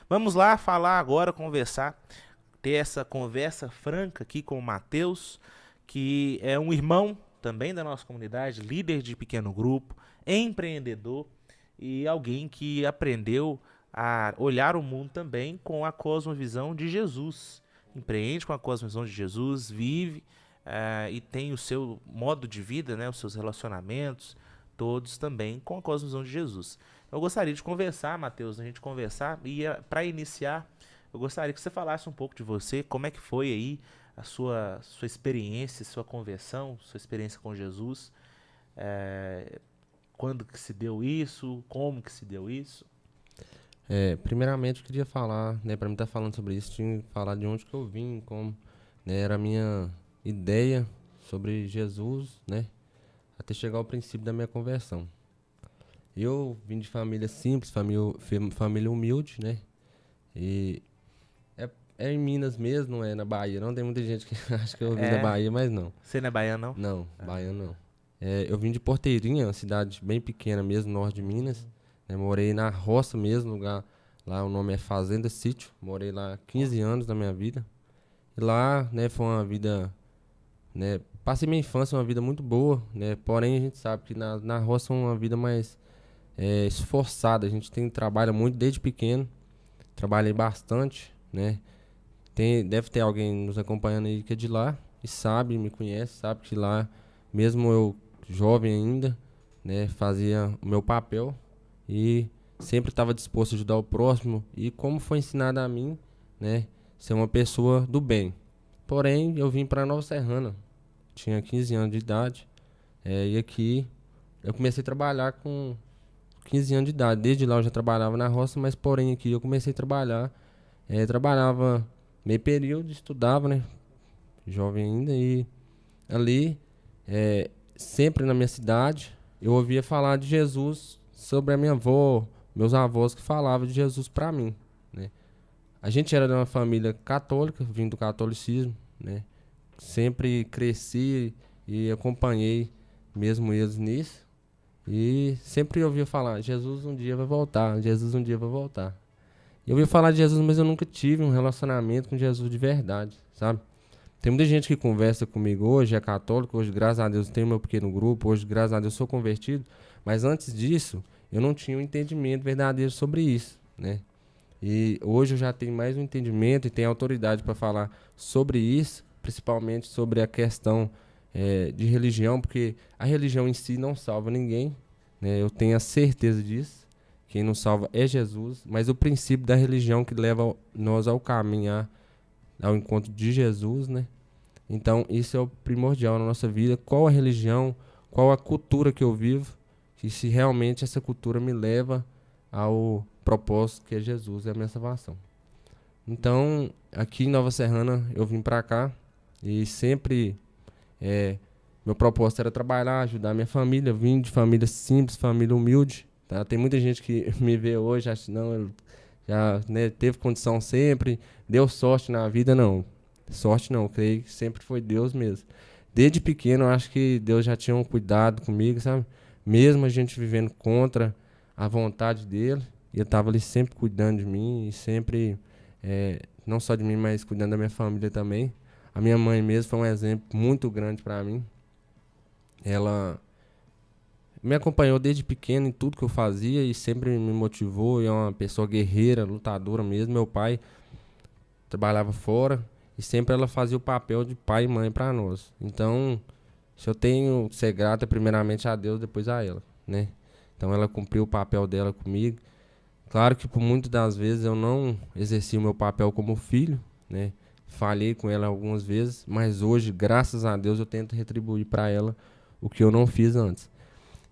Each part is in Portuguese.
Vamos lá falar agora, conversar, ter essa conversa franca aqui com o Matheus, que é um irmão também da nossa comunidade, líder de pequeno grupo, empreendedor e alguém que aprendeu a olhar o mundo também com a cosmovisão de Jesus. Empreende com a cosmovisão de Jesus, vive e tem o seu modo de vida, né, os seus relacionamentos, todos também com a cosmovisão de Jesus. Eu gostaria de conversar, Matheus, a gente conversar, e para iniciar, eu gostaria que você falasse um pouco de você, como é que foi aí a sua experiência, sua conversão, sua experiência com Jesus, é, quando que se deu isso, como que se deu isso. Primeiramente eu queria falar, né, para mim estar falando sobre isso, tinha que falar de onde que eu vim, como, né, era a minha ideia sobre Jesus, né, até chegar ao princípio da minha conversão. Eu vim de família simples, família humilde, né, e é em Minas mesmo, não é na Bahia, não, tem muita gente que acha que eu vim da É, Bahia, mas não, você não é baiano, não? não, Bahia não. Eu vim de Porteirinha, uma cidade bem pequena mesmo, norte de Minas, né, morei na roça mesmo, lugar. Lá o nome é Fazenda Sítio. Morei lá 15 anos da minha vida. E lá, né, foi uma vida, né, passei minha infância uma vida muito boa, né? Porém a gente sabe que na roça é uma vida mais esforçada. A gente trabalha muito desde pequeno. Trabalhei bastante, né? Deve ter alguém nos acompanhando aí que é de lá e sabe, me conhece, sabe que lá, mesmo eu jovem ainda, né, fazia o meu papel e sempre estava disposto a ajudar o próximo e como foi ensinado a mim, né, ser uma pessoa do bem. Porém, eu vim para Nova Serrana, tinha 15 anos de idade, e aqui eu comecei a trabalhar com 15 anos de idade. Desde lá eu já trabalhava na roça, mas porém aqui eu comecei a trabalhar, trabalhava meio período, estudava, né, jovem ainda, e ali, sempre na minha cidade, eu ouvia falar de Jesus sobre a minha avó, meus avós que falavam de Jesus para mim, né? A gente era de uma família católica, vindo do catolicismo, né? Sempre cresci e acompanhei mesmo eles nisso. E sempre ouvia falar, Jesus um dia vai voltar, Jesus um dia vai voltar. Eu ouvia falar de Jesus, mas eu nunca tive um relacionamento com Jesus de verdade, sabe? Tem muita gente que conversa comigo hoje, é católico, hoje, graças a Deus, tenho meu pequeno grupo, hoje, graças a Deus, sou convertido. Mas antes disso, eu não tinha um entendimento verdadeiro sobre isso, né? E hoje eu já tenho mais um entendimento e tenho autoridade para falar sobre isso, principalmente sobre a questão de religião, porque a religião em si não salva ninguém, né? Eu tenho a certeza disso. Quem nos salva é Jesus, mas o princípio da religião que leva nós ao caminhar ao encontro de Jesus, né? Então, isso é o primordial na nossa vida. Qual a religião, qual a cultura que eu vivo, e se realmente essa cultura me leva ao propósito que é Jesus, é a minha salvação. Então, aqui em Nova Serrana, eu vim pra cá e sempre meu propósito era trabalhar, ajudar minha família. Eu vim de família simples, família humilde, tá? Tem muita gente que me vê hoje, acha que não, ele já, né, teve condição sempre, deu sorte na vida, não. Sorte não, creio que sempre foi Deus mesmo. Desde pequeno, eu acho que Deus já tinha um cuidado comigo, sabe? Mesmo a gente vivendo contra a vontade dele, ele estava ali sempre cuidando de mim e sempre, não só de mim, mas cuidando da minha família também. A minha mãe mesmo foi um exemplo muito grande para mim. Ela me acompanhou desde pequeno em tudo que eu fazia e sempre me motivou. E é uma pessoa guerreira, lutadora mesmo. Meu pai trabalhava fora e sempre ela fazia o papel de pai e mãe para nós. Então, se eu tenho que ser grata primeiramente a Deus, depois a ela, né? Então ela cumpriu o papel dela comigo. Claro que por muitas das vezes eu não exerci o meu papel como filho, né? Falhei com ela algumas vezes, mas hoje, graças a Deus, eu tento retribuir para ela o que eu não fiz antes.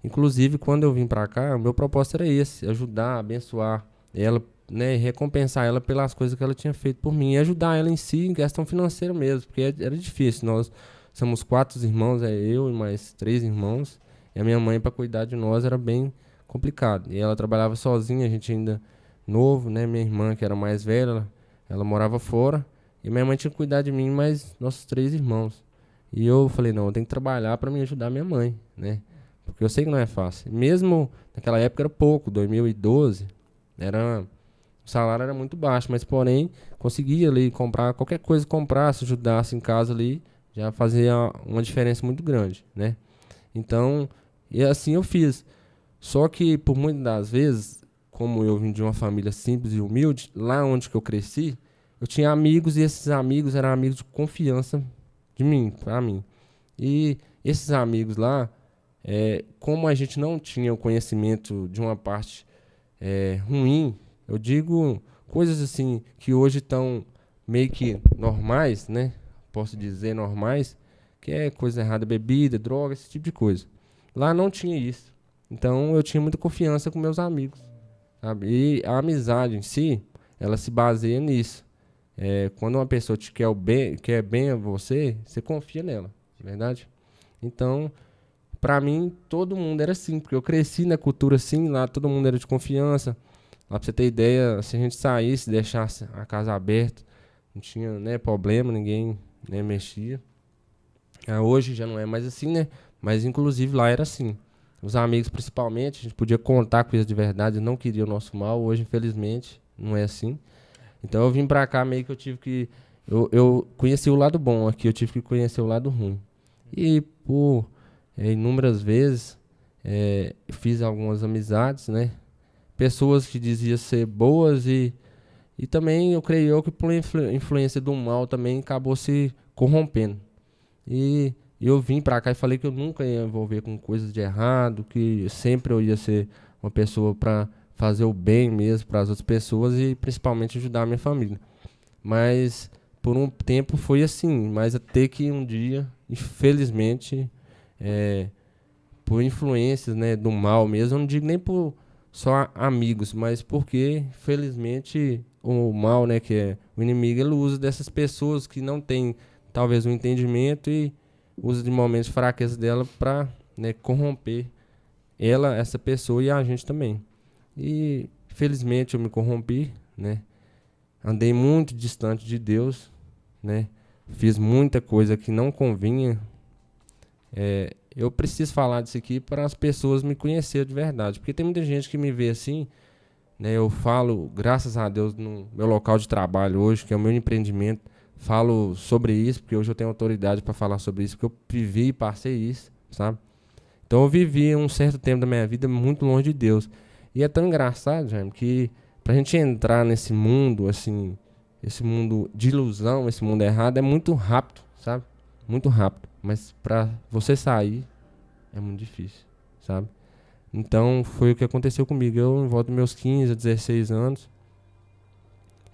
Inclusive, quando eu vim para cá, o meu propósito era esse, ajudar, abençoar ela, né, recompensar ela pelas coisas que ela tinha feito por mim e ajudar ela em si em questão financeira mesmo, porque era difícil. Nós somos 4 irmãos, eu e mais 3 irmãos, e a minha mãe para cuidar de nós era bem complicado. E ela trabalhava sozinha, a gente ainda novo, né, minha irmã que era mais velha, ela morava fora, e minha mãe tinha que cuidar de mim, mais nossos 3 irmãos. E eu falei, não, eu tenho que trabalhar para me ajudar minha mãe, né? Porque eu sei que não é fácil. Mesmo naquela época era pouco, 2012, era O salário era muito baixo, mas porém conseguia ali comprar qualquer coisa, comprar, se ajudasse em casa ali, já fazia uma diferença muito grande, né? Então, e assim eu fiz. Só que por muitas das vezes, como eu vim de uma família simples e humilde, lá onde que eu cresci, eu tinha amigos e esses amigos eram amigos de confiança de mim, para mim. E esses amigos lá, como a gente não tinha o conhecimento de uma parte ruim, eu digo coisas assim que hoje estão meio que normais, né? Posso dizer normais, que é coisa errada, bebida, droga, esse tipo de coisa. Lá não tinha isso. Então eu tinha muita confiança com meus amigos, sabe? E a amizade em si, ela se baseia nisso. Quando uma pessoa te quer o bem, quer bem a você, você confia nela, não é verdade? Então, pra mim, todo mundo era assim, porque eu cresci na cultura assim, lá todo mundo era de confiança. Lá pra você ter ideia, se a gente saísse, deixasse a casa aberta, não tinha, né, problema, ninguém, né, mexia. Hoje já não é mais assim, né? Mas inclusive lá era assim. Os amigos principalmente, a gente podia contar com eles de verdade, não queriam o nosso mal. Hoje, infelizmente, não é assim. Então eu vim pra cá meio que eu tive que... Eu conheci o lado bom aqui, eu tive que conhecer o lado ruim. E por inúmeras vezes fiz algumas amizades, né? Pessoas que diziam ser boas e também eu creio eu que por influência do mal também acabou se corrompendo. E eu vim pra cá e falei que eu nunca ia envolver com coisas de errado, que sempre eu ia ser uma pessoa pra fazer o bem mesmo para as outras pessoas e principalmente ajudar a minha família. Mas por um tempo foi assim, mas até que um dia, infelizmente, por influências, né, do mal mesmo, eu não digo nem por só amigos, mas porque, felizmente, o mal, né, que é o inimigo, ele usa dessas pessoas que não têm talvez um entendimento e usa de momentos de fraqueza dela para, né, corromper ela, essa pessoa e a gente também. E felizmente eu me corrompi, né? Andei muito distante de Deus, né? Fiz muita coisa que não convinha. Eu preciso falar disso aqui para as pessoas me conhecerem de verdade, porque tem muita gente que me vê assim, né? Eu falo, graças a Deus, no meu local de trabalho hoje, que é o meu empreendimento, falo sobre isso, porque hoje eu tenho autoridade para falar sobre isso, porque eu vivi e passei isso, sabe? Então eu vivi um certo tempo da minha vida muito longe de Deus. E é tão engraçado, Jaime, que pra gente entrar nesse mundo, assim, esse mundo de ilusão, esse mundo errado, é muito rápido, sabe? Muito rápido. Mas pra você sair, é muito difícil, sabe? Então foi o que aconteceu comigo. Eu, em volta dos meus 15 a 16 anos,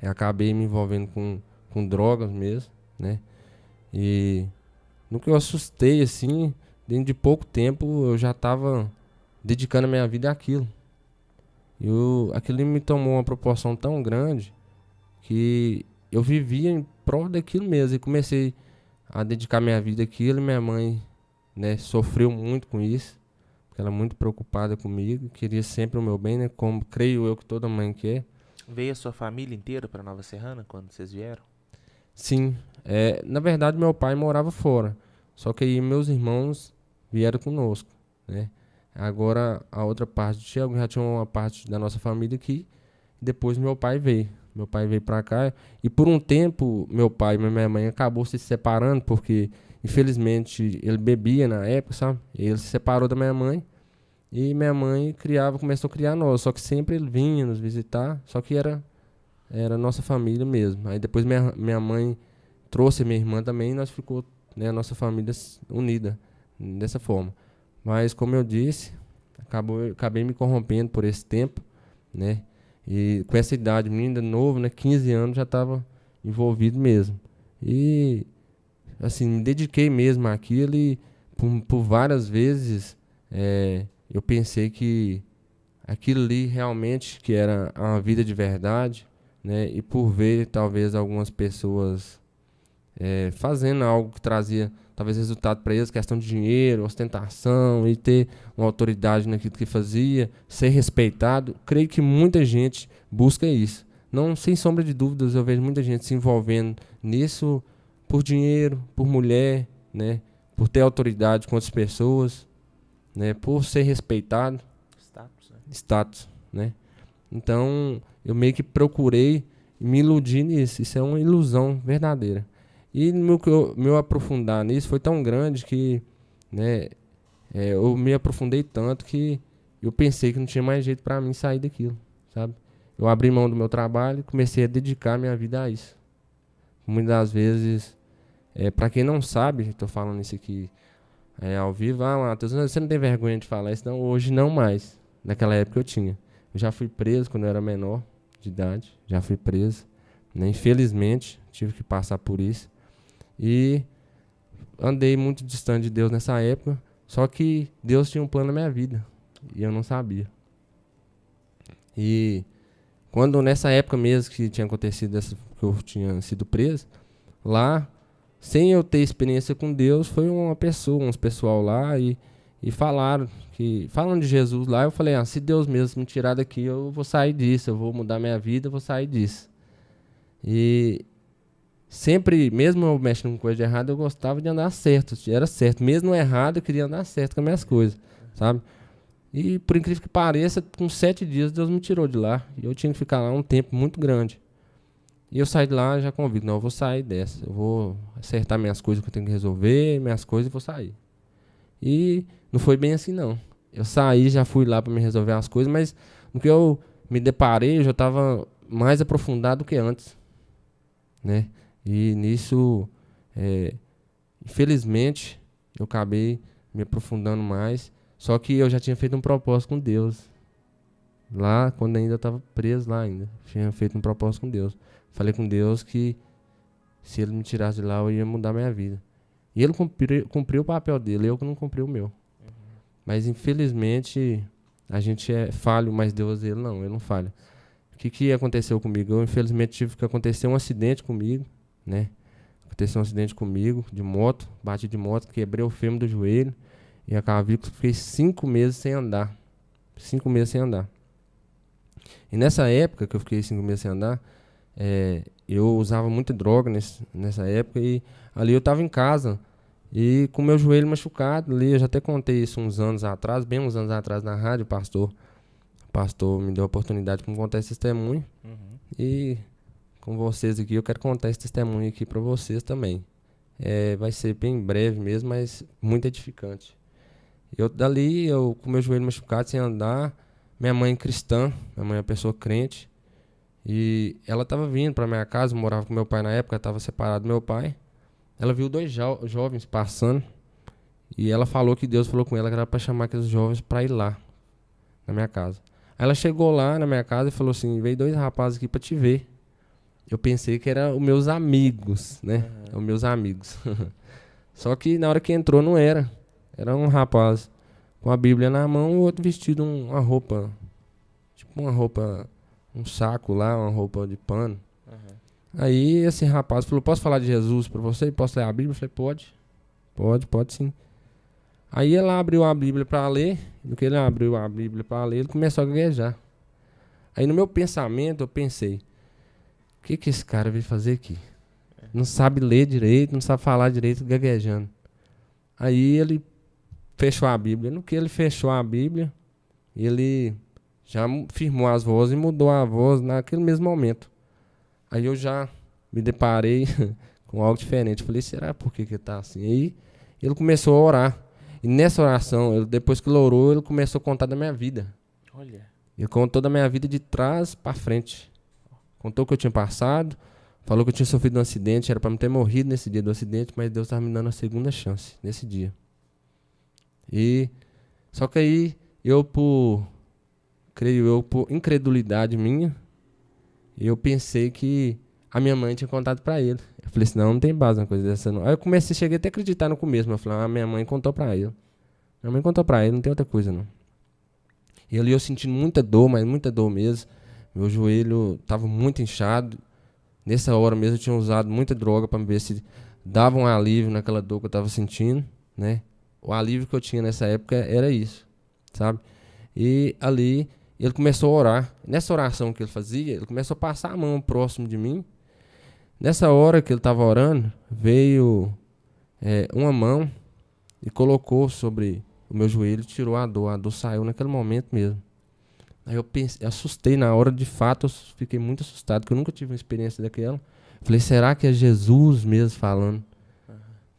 eu acabei me envolvendo com drogas mesmo, né? E no que eu assustei, assim, dentro de pouco tempo, eu já tava dedicando a minha vida àquilo. Aquilo me tomou uma proporção tão grande que eu vivia em prol daquilo mesmo. E comecei a dedicar minha vida àquilo. E minha mãe, né, sofreu muito com isso. Porque ela é muito preocupada comigo. Queria sempre o meu bem, né? Como creio eu que toda mãe quer. Veio a sua família inteira para Nova Serrana quando vocês vieram? Sim. Na verdade, meu pai morava fora. Só que aí meus irmãos vieram conosco, né? Agora, a outra parte, já tinha uma parte da nossa família aqui. Depois meu pai veio. Meu pai veio pra cá. E por um tempo, meu pai e minha mãe acabou se separando, porque, infelizmente, ele bebia na época, sabe? Ele se separou da minha mãe. E minha mãe começou a criar nós. Só que sempre ele vinha nos visitar. Só que era nossa família mesmo. Aí depois minha mãe trouxe minha irmã também. E nós ficou, né, a nossa família unida dessa forma. Mas, como eu disse, acabei me corrompendo por esse tempo, né? E com essa idade, menina novo, né? 15 anos, já estava envolvido mesmo. E, assim, me dediquei mesmo àquilo e por várias vezes eu pensei que aquilo ali realmente que era uma vida de verdade, né? E por ver, talvez, algumas pessoas fazendo algo que trazia talvez resultado para eles, questão de dinheiro, ostentação e ter uma autoridade naquilo que fazia, ser respeitado. Creio que muita gente busca isso. Não, sem sombra de dúvidas, eu vejo muita gente se envolvendo nisso por dinheiro, por mulher, né, por ter autoridade com outras pessoas, né, por ser respeitado. Status, né? Status, né? Então, eu meio que procurei me iludir nisso. Isso é uma ilusão verdadeira. E meu aprofundar nisso foi tão grande que, né, eu me aprofundei tanto que eu pensei que não tinha mais jeito para mim sair daquilo, sabe? Eu abri mão do meu trabalho e comecei a dedicar minha vida a isso. Muitas das vezes, para quem não sabe, estou falando isso aqui ao vivo, Matheus, você não tem vergonha de falar isso? Não, hoje não mais. Naquela época eu tinha. Eu já fui preso quando eu era menor de idade, já fui preso, né? Infelizmente, tive que passar por isso. E andei muito distante de Deus nessa época, só que Deus tinha um plano na minha vida e eu não sabia. E quando nessa época mesmo que tinha acontecido que eu tinha sido preso, lá, sem eu ter experiência com Deus, foi uns pessoal lá e falando de Jesus lá, eu falei, se Deus mesmo me tirar daqui, eu vou sair disso, eu vou mudar minha vida, eu vou sair disso. E sempre, mesmo eu mexendo com coisa de errado, eu gostava de andar certo, era certo. Mesmo errado, eu queria andar certo com as minhas coisas, sabe? E por incrível que pareça, com 7 dias Deus me tirou de lá. E eu tinha que ficar lá um tempo muito grande. E eu saí de lá já convicto, não, eu vou sair dessa. Eu vou acertar minhas coisas que eu tenho que resolver, minhas coisas e vou sair. E não foi bem assim, não. Eu saí, já fui lá para me resolver as coisas, mas no que eu me deparei, eu já estava mais aprofundado do que antes, né? E nisso, infelizmente, eu acabei me aprofundando mais. Só que eu já tinha feito um propósito com Deus. Lá, quando ainda estava preso lá ainda. Tinha feito um propósito com Deus. Falei com Deus que se Ele me tirasse de lá, eu ia mudar minha vida. E Ele cumpriu o papel dele, eu que não cumpri o meu. Uhum. Mas, infelizmente, a gente é falho, mas Deus, Ele não falha. O que aconteceu comigo? Eu, infelizmente, tive que acontecer um acidente comigo, né? Aconteceu um acidente comigo, de moto, bati de moto, quebrei o fêmur do joelho. E a clavícula, fiquei 5 meses sem andar. 5 meses sem andar. E nessa época que eu fiquei 5 meses sem andar, eu usava muita droga nessa época. E ali eu estava em casa e com meu joelho machucado. Ali, eu já até contei isso uns anos atrás, bem uns anos atrás na rádio. O pastor me deu a oportunidade de contar esse testemunho. Uhum. E com vocês aqui, eu quero contar esse testemunho aqui para vocês também. Vai ser bem breve mesmo, mas muito edificante. Eu com meu joelho machucado, sem andar, minha mãe cristã, minha mãe é uma pessoa crente, e ela estava vindo para minha casa, eu morava com meu pai na época, estava separado do meu pai. Ela viu 2 jovens passando, e ela falou que Deus falou com ela que era para chamar aqueles jovens para ir lá, na minha casa. Aí ela chegou lá na minha casa e falou assim, veio 2 rapazes aqui para te ver. Eu pensei que eram os meus amigos, né? Os meus amigos. Só que na hora que entrou não era. Era um rapaz com a Bíblia na mão e o outro vestido uma roupa, tipo uma roupa, um saco lá, uma roupa de pano. Uhum. Aí esse rapaz falou, posso falar de Jesus para você? Posso ler a Bíblia? Eu falei, pode sim. Aí ela abriu a Bíblia para ler, no que ele abriu a Bíblia para ler, ele começou a gaguejar. Aí no meu pensamento eu pensei, o que esse cara veio fazer aqui? Não sabe ler direito, não sabe falar direito, gaguejando. Aí ele fechou a Bíblia. No que ele fechou a Bíblia, ele já firmou as vozes e mudou a voz naquele mesmo momento. Aí eu já me deparei com algo diferente. Falei, será por que ele tá assim? Aí ele começou a orar. E nessa oração, depois que ele orou, ele começou a contar da minha vida. Olha. Ele contou da minha vida de trás para frente. Contou o que eu tinha passado, falou que eu tinha sofrido um acidente, era para me ter morrido nesse dia do acidente, mas Deus estava me dando a segunda chance nesse dia. E só que aí por incredulidade minha, eu pensei que a minha mãe tinha contado para ele. Eu falei assim, não tem base uma coisa dessa não. Aí eu cheguei até a acreditar no começo, mas eu falei, minha mãe contou para ele. Minha mãe contou para ele, não tem outra coisa não. E ali eu sentindo muita dor, mas muita dor mesmo. Meu joelho estava muito inchado. Nessa hora mesmo eu tinha usado muita droga para ver se dava um alívio naquela dor que eu estava sentindo, né? O alívio que eu tinha nessa época era isso, sabe? E ali ele começou a orar. Nessa oração que ele fazia, ele começou a passar a mão próximo de mim. Nessa hora que ele estava orando, veio uma mão e colocou sobre o meu joelho, tirou a dor. A dor saiu naquele momento mesmo. Aí eu pensei, assustei na hora, de fato, eu fiquei muito assustado, porque eu nunca tive uma experiência daquela. Falei, será que é Jesus mesmo falando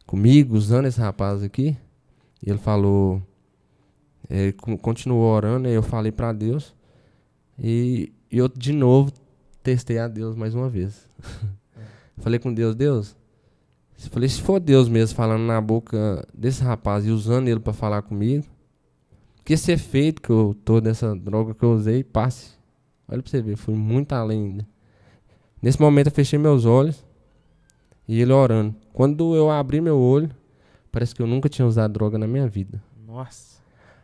comigo, usando esse rapaz aqui? E ele falou, continuou orando, aí eu falei pra Deus. E eu, de novo, testei a Deus mais uma vez. Falei com Deus, falei, se for Deus mesmo falando na boca desse rapaz e usando ele pra falar comigo, que esse efeito que eu tô dessa droga que eu usei passe. Olha pra você ver, fui muito além ainda. Nesse momento eu fechei meus olhos e ele orando. Quando eu abri meu olho, parece que eu nunca tinha usado droga na minha vida. Nossa.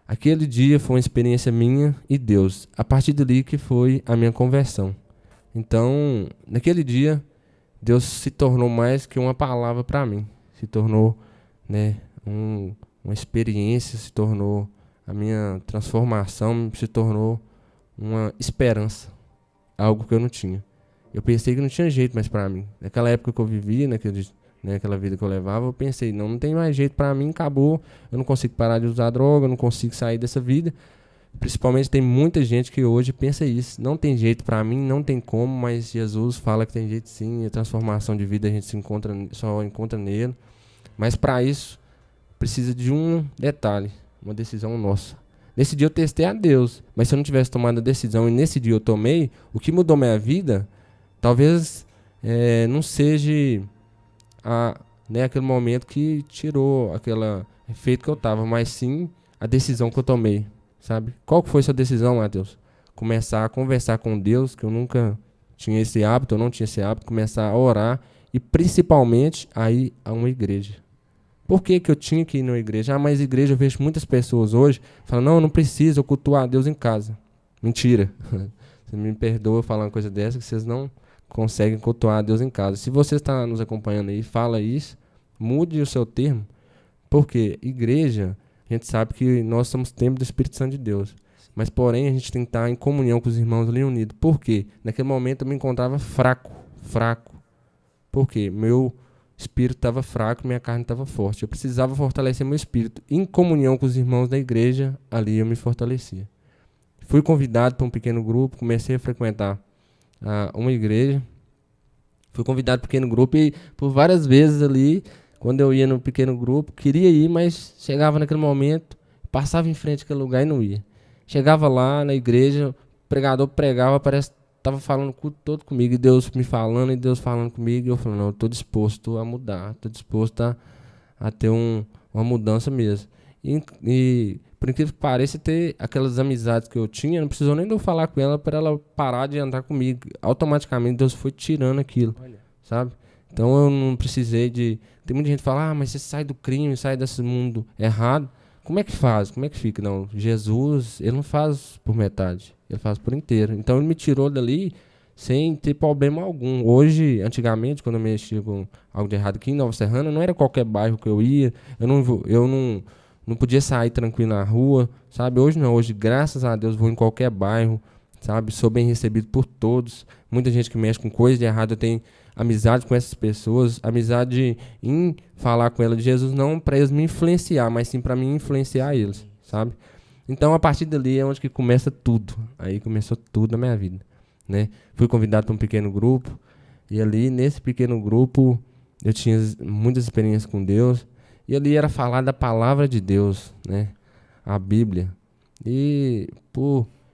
Aquele dia foi uma experiência minha e Deus. A partir dali que foi a minha conversão. Então, naquele dia, Deus se tornou mais que uma palavra para mim. Se tornou, né, uma experiência, se tornou a minha transformação, se tornou uma esperança. Algo que eu não tinha. Eu pensei que não tinha jeito mais para mim. Naquela época que eu vivia, naquela vida que eu levava, eu pensei, não tem mais jeito para mim, acabou. Eu não consigo parar de usar droga, eu não consigo sair dessa vida. Principalmente tem muita gente que hoje pensa isso. Não tem jeito para mim, não tem como, mas Jesus fala que tem jeito sim. A transformação de vida a gente só encontra nele. Mas para isso, precisa de um detalhe, uma decisão nossa. Nesse dia eu testei a Deus, mas se eu não tivesse tomado a decisão e nesse dia eu tomei, o que mudou minha vida, talvez não seja aquele momento que tirou aquele efeito que eu tava, mas sim a decisão que eu tomei, sabe? Qual que foi sua decisão, Matheus? Começar a conversar com Deus, que eu nunca tinha esse hábito, eu não tinha esse hábito, começar a orar e principalmente a ir a uma igreja. Por que que eu tinha que ir numa igreja? Mas igreja, eu vejo muitas pessoas hoje falando, não, eu não preciso, eu cultuar a Deus em casa. Mentira. Você me perdoa falar uma coisa dessa, que vocês não conseguem cultuar a Deus em casa. Se você está nos acompanhando aí, fala isso, mude o seu termo, porque igreja, a gente sabe que nós somos templo do Espírito Santo de Deus. Mas, porém, a gente tem que estar em comunhão com os irmãos ali unidos. Por quê? Naquele momento eu me encontrava fraco. Por quê? Meu espírito estava fraco, minha carne estava forte. Eu precisava fortalecer meu espírito. Em comunhão com os irmãos da igreja, ali eu me fortalecia. Fui convidado para um pequeno grupo, comecei a frequentar uma igreja. Fui convidado para um pequeno grupo e por várias vezes ali, quando eu ia no pequeno grupo, queria ir, mas chegava naquele momento, passava em frente àquele lugar e não ia. Chegava lá na igreja, o pregador pregava, parece que estava falando o culto todo comigo, e Deus me falando, e Deus falando comigo, e eu falando, não, eu estou disposto a mudar, estou disposto a ter uma mudança mesmo. E por incrível que pareça, ter aquelas amizades que eu tinha, não precisou nem de eu falar com ela para ela parar de andar comigo. Automaticamente Deus foi tirando aquilo, sabe? Então eu não precisei de... Tem muita gente que fala, mas você sai do crime, sai desse mundo errado. Como é que faz? Como é que fica? Não, Jesus, ele não faz por metade, ele faz por inteiro. Então ele me tirou dali sem ter problema algum. Hoje, antigamente, quando eu mexia com algo de errado aqui em Nova Serrana, não era qualquer bairro que eu ia, eu não podia sair tranquilo na rua, sabe? Hoje não, hoje, graças a Deus, vou em qualquer bairro, sabe? Sou bem recebido por todos. Muita gente que mexe com coisa de errado, eu tenho amizade com essas pessoas, amizade em falar com ela de Jesus, não para eles me influenciar, mas sim para mim influenciar eles, sabe? Então, a partir dali é onde que começa tudo. Aí começou tudo na minha vida, né? Fui convidado para um pequeno grupo, e ali, nesse pequeno grupo, eu tinha muitas experiências com Deus, e ali era falar da palavra de Deus, né? A Bíblia. E,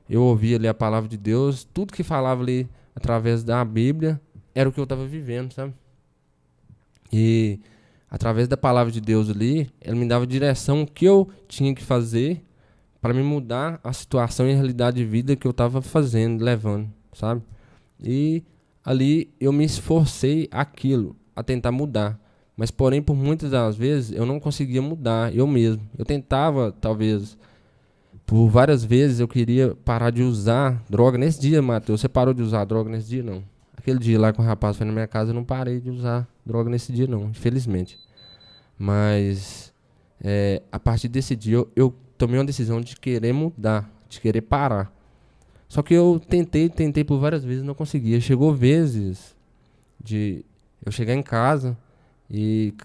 eu ouvia ali a palavra de Deus, tudo que falava ali através da Bíblia, era o que eu estava vivendo, sabe? E através da palavra de Deus ali, ela me dava direção o que eu tinha que fazer para me mudar a situação e a realidade de vida que eu estava fazendo, levando, sabe? E ali eu me esforcei a tentar mudar. Mas, porém, por muitas das vezes, eu não conseguia mudar, eu mesmo. Eu tentava, talvez, por várias vezes, eu queria parar de usar droga. Nesse dia, Matheus, você parou de usar droga nesse dia? Não. Aquele dia lá com o rapaz foi na minha casa, eu não parei de usar droga nesse dia, não, infelizmente. Mas, a partir desse dia, eu tomei uma decisão de querer mudar, de querer parar. Só que eu tentei por várias vezes, não conseguia. Chegou vezes de eu chegar em casa e,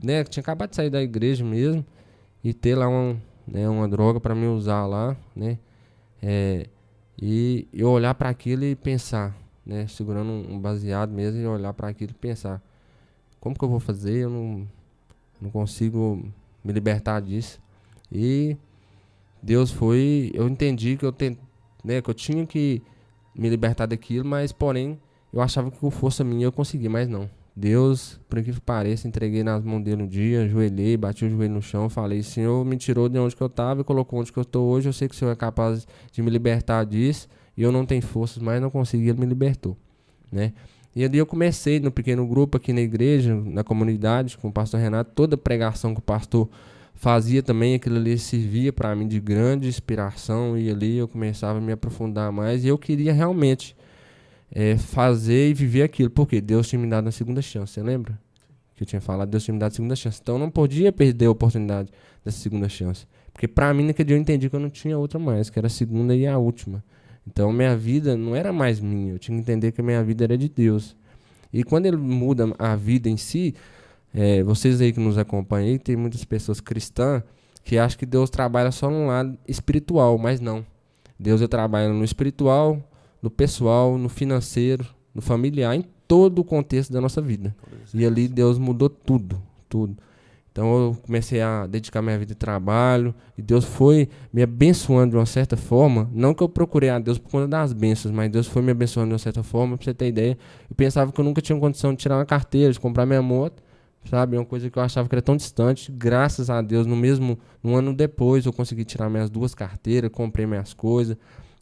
né, tinha acabado de sair da igreja mesmo e ter lá uma droga para me usar lá, né? E eu olhar para aquilo e pensar, né? Segurando um baseado mesmo e olhar para aquilo e pensar, como que eu vou fazer? Eu não consigo me libertar disso. E Deus foi, eu entendi que né, que eu tinha que me libertar daquilo, mas porém eu achava que com força minha eu conseguia, mas não. Deus, por incrível que pareça, entreguei nas mãos dele um dia, ajoelhei, bati o joelho no chão, falei, Senhor me tirou de onde que eu estava e colocou onde que eu estou hoje, eu sei que o Senhor é capaz de me libertar disso, e eu não tenho forças, mas não consegui, ele me libertou, né? E ali eu comecei no pequeno grupo aqui na igreja, na comunidade, com o pastor Renato, toda pregação que o pastor fazia também, aquilo ali servia para mim de grande inspiração, e ali eu começava a me aprofundar mais, e eu queria realmente fazer e viver aquilo, porque Deus tinha me dado uma segunda chance, você lembra? Que eu tinha falado, Deus tinha me dado a segunda chance, então eu não podia perder a oportunidade dessa segunda chance, porque para mim naquele dia eu entendi que eu não tinha outra mais, que era a segunda e a última. Então minha vida não era mais minha, eu tinha que entender que a minha vida era de Deus. E quando ele muda a vida em si, vocês aí que nos acompanham aí, tem muitas pessoas cristãs que acham que Deus trabalha só no lado espiritual, mas não. Deus trabalha no espiritual, no pessoal, no financeiro, no familiar, em todo o contexto da nossa vida. E ali Deus mudou tudo, tudo. Então eu comecei a dedicar minha vida de trabalho, e Deus foi me abençoando de uma certa forma, não que eu procurei a Deus por conta das bênçãos, mas Deus foi me abençoando de uma certa forma, pra você ter ideia. Eu pensava que eu nunca tinha condição de tirar uma carteira, de comprar minha moto, sabe? É uma coisa que eu achava que era tão distante. Graças a Deus, um ano depois, eu consegui tirar minhas 2 carteiras, comprei minhas coisas,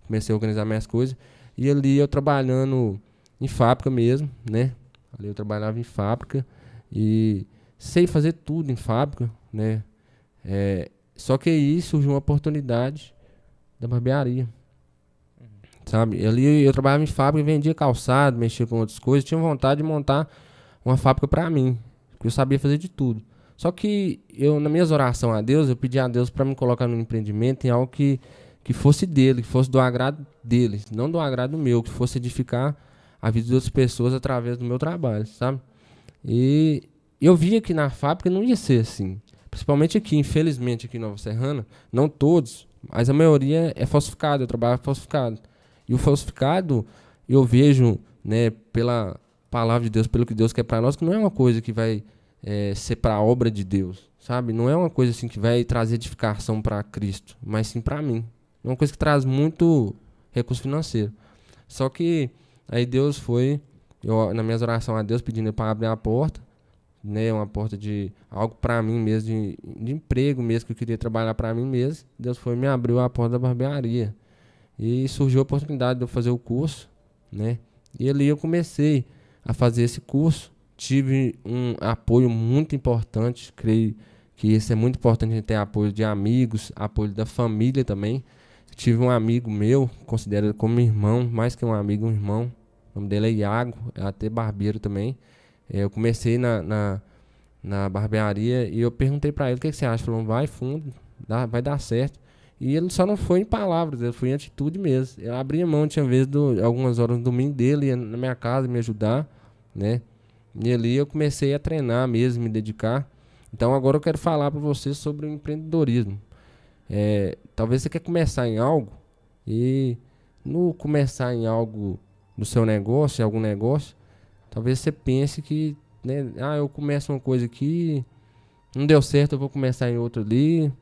comecei a organizar minhas coisas. E ali eu trabalhando em fábrica mesmo, né? Ali eu trabalhava em fábrica e sei fazer tudo em fábrica, né? Só que aí surgiu uma oportunidade da barbearia, sabe? Ali eu trabalhava em fábrica, vendia calçado, mexia com outras coisas, tinha vontade de montar uma fábrica para mim, porque eu sabia fazer de tudo. Só que eu, nas minhas orações a Deus, eu pedi a Deus para me colocar no empreendimento em algo que fosse dele, que fosse do agrado dele, não do agrado meu, que fosse edificar a vida de outras pessoas através do meu trabalho, sabe? E eu via que na fábrica não ia ser assim. Principalmente aqui, infelizmente, aqui em Nova Serrana, não todos, mas a maioria é falsificado, eu trabalho falsificado. E o falsificado, eu vejo, né, pela palavra de Deus, pelo que Deus quer para nós, que não é uma coisa que vai ser para a obra de Deus, sabe? Não é uma coisa assim que vai trazer edificação para Cristo, mas sim para mim. É uma coisa que traz muito recurso financeiro. Só que aí Deus foi, nas minhas orações a Deus, pedindo para abrir a porta, né, uma porta de algo para mim mesmo, de emprego mesmo, que eu queria trabalhar para mim mesmo. Deus foi e me abriu a porta da barbearia. E surgiu a oportunidade de eu fazer o curso, né? E ali eu comecei a fazer esse curso. Tive um apoio muito importante, creio que isso é muito importante, a gente ter apoio de amigos, apoio da família também. Tive um amigo meu, considero ele como irmão, mais que um amigo, um irmão. O nome dele é Iago, é até barbeiro também. Eu comecei na barbearia e eu perguntei pra ele, o que você acha? Ele falou, vai fundo, vai dar certo. E ele só não foi em palavras, ele foi em atitude mesmo. Eu abria mão, tinha vezes, algumas horas no domingo dele, ia na minha casa me ajudar, né? E ali eu comecei a treinar mesmo, me dedicar. Então agora eu quero falar para vocês sobre o empreendedorismo. Talvez você quer começar em algo e no começar em algo do seu negócio, em algum negócio, talvez você pense que, né, eu começo uma coisa aqui, não deu certo, eu vou começar em outro ali,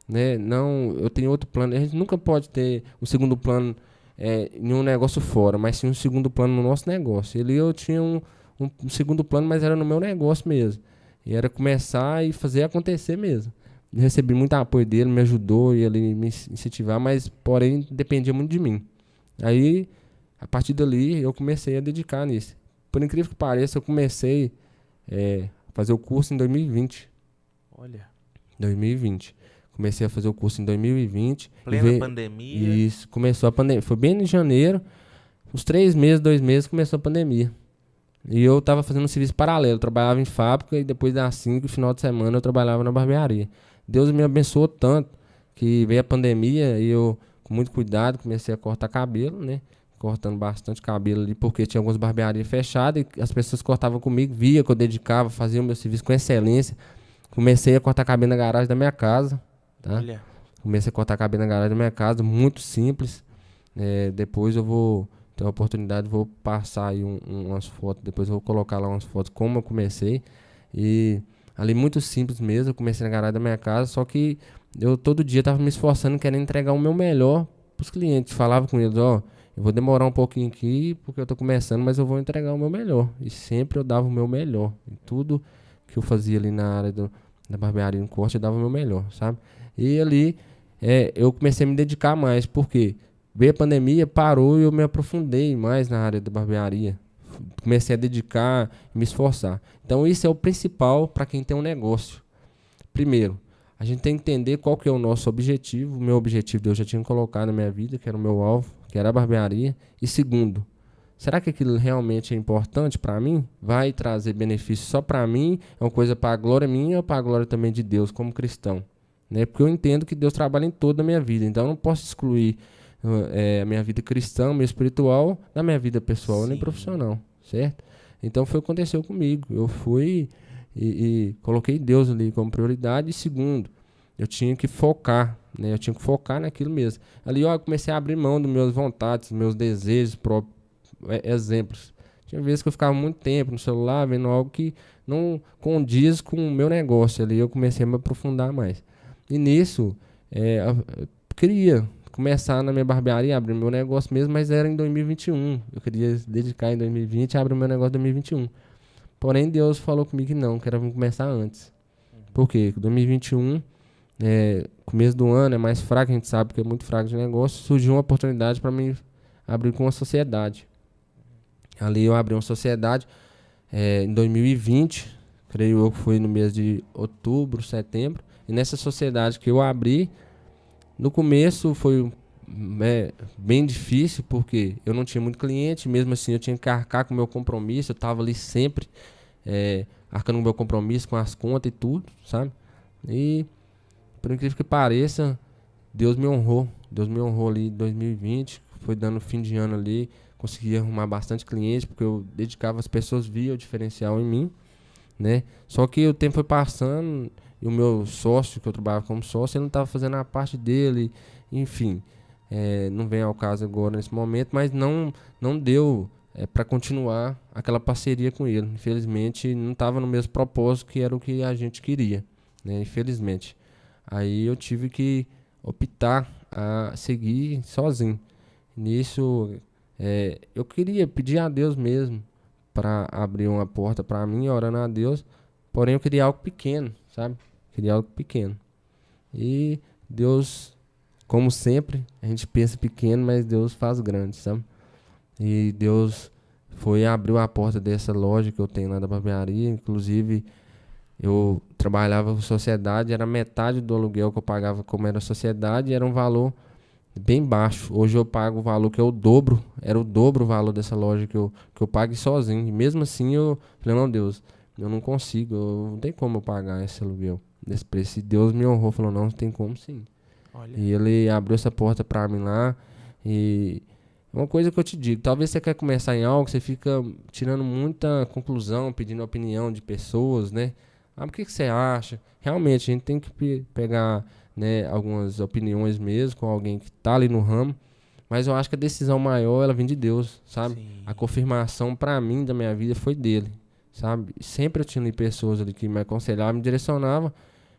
né? Não, eu tenho outro plano. A gente nunca pode ter um segundo plano em um negócio fora, mas sim um segundo plano no nosso negócio. Ali eu tinha um segundo plano, mas era no meu negócio mesmo. E era começar e fazer acontecer mesmo. Recebi muito apoio dele, me ajudou e ele me incentivar, mas porém dependia muito de mim. Aí, a partir dali, eu comecei a dedicar nisso. Por incrível que pareça, eu comecei a fazer o curso em 2020. Olha. 2020. Comecei a fazer o curso em 2020. Plena pandemia. Isso, começou a pandemia. Foi bem em janeiro, uns 3 meses, 2 meses, começou a pandemia. E eu estava fazendo um serviço paralelo. Eu trabalhava em fábrica e depois das 5, final de semana, eu trabalhava na barbearia. Deus me abençoou tanto que veio a pandemia e eu, com muito cuidado, comecei a cortar cabelo, né? Cortando bastante cabelo ali, porque tinha algumas barbearias fechadas e as pessoas cortavam comigo, via que eu dedicava, fazia o meu serviço com excelência. Comecei a cortar cabelo na garagem da minha casa, tá? Olha. Comecei a cortar cabelo na garagem da minha casa, muito simples, Depois eu vou ter a oportunidade, vou passar aí umas fotos, depois eu vou colocar lá umas fotos como eu comecei. E ali muito simples mesmo, eu comecei na garagem da minha casa, só que eu todo dia tava me esforçando, querendo entregar o meu melhor pros clientes. Falava com eles, ó, eu vou demorar um pouquinho aqui, porque eu tô começando, mas eu vou entregar o meu melhor. E sempre eu dava o meu melhor. Em tudo que eu fazia ali na área da barbearia no corte, eu dava o meu melhor, sabe? E ali eu comecei a me dedicar mais, porque veio a pandemia, parou e eu me aprofundei mais na área da barbearia. Comecei a dedicar e me esforçar. Então isso é o principal para quem tem um negócio. Primeiro, a gente tem que entender qual que é o nosso objetivo. O meu objetivo eu já tinha colocado na minha vida, que era o meu alvo, que era a barbearia. E segundo, será que aquilo realmente é importante para mim? Vai trazer benefício só para mim? É uma coisa para a glória minha ou para a glória também de Deus como cristão? Né? Porque eu entendo que Deus trabalha em toda a minha vida. Então eu não posso excluir a minha vida cristã, minha espiritual, da minha vida pessoal nem Sim. profissional, certo? Então foi o que aconteceu comigo. Eu fui e coloquei Deus ali como prioridade. E segundo, eu tinha que focar, né? Eu tinha que focar naquilo mesmo. Ali eu comecei a abrir mão das minhas vontades, dos meus desejos próprios, exemplos. Tinha vezes que eu ficava muito tempo no celular vendo algo que não condiz com o meu negócio. Ali eu comecei a me aprofundar mais. E nisso, eu queria começar na minha barbearia, abrir meu negócio mesmo, mas era em 2021. Eu queria dedicar em 2020 e abrir meu negócio em 2021. Porém, Deus falou comigo que não, que era começar antes. Por quê? 2021, começo do ano, é mais fraco, a gente sabe que é muito fraco de negócio. Surgiu uma oportunidade para mim abrir com uma sociedade. Ali eu abri uma sociedade em 2020, creio eu que foi no mês de outubro, setembro. E nessa sociedade que eu abri, no começo foi bem difícil, porque eu não tinha muito cliente, mesmo assim eu tinha que arcar com o meu compromisso, eu estava ali sempre arcando com o meu compromisso, com as contas e tudo, sabe? E, por incrível que pareça, Deus me honrou ali em 2020, foi dando fim de ano ali, consegui arrumar bastante cliente, porque eu dedicava, as pessoas viam o diferencial em mim, né? Só que o tempo foi passando e o meu sócio, que eu trabalhava como sócio, ele não estava fazendo a parte dele, enfim, não vem ao caso agora nesse momento, mas não deu para continuar aquela parceria com ele. Infelizmente, não estava no mesmo propósito que era o que a gente queria, né? Infelizmente. Aí eu tive que optar a seguir sozinho. Nisso, eu queria pedir a Deus mesmo para abrir uma porta para mim, orando a Deus. Porém, eu queria algo pequeno, sabe? Queria algo pequeno. E Deus, como sempre, a gente pensa pequeno, mas Deus faz grande, sabe? E Deus abriu a porta dessa loja que eu tenho lá da barbearia. Inclusive, eu trabalhava com sociedade, era metade do aluguel que eu pagava como era sociedade, era um valor bem baixo. Hoje eu pago o valor que é o dobro, era o dobro o valor dessa loja que eu pago sozinho. E mesmo assim eu falei, não, Deus, eu não consigo, não tem como eu pagar esse aluguel nesse preço. E Deus me honrou, falou, não, tem como sim. Olha. E ele abriu essa porta pra mim lá. E uma coisa que eu te digo, talvez você quer começar em algo, você fica tirando muita conclusão, pedindo opinião de pessoas, né? O que você acha? Realmente, a gente tem que pegar, né, algumas opiniões mesmo com alguém que tá ali no ramo. Mas eu acho que a decisão maior, ela vem de Deus, sabe? Sim. A confirmação pra mim da minha vida foi dele, sabe? Sempre eu tinha ali pessoas ali que me aconselhavam, me direcionavam.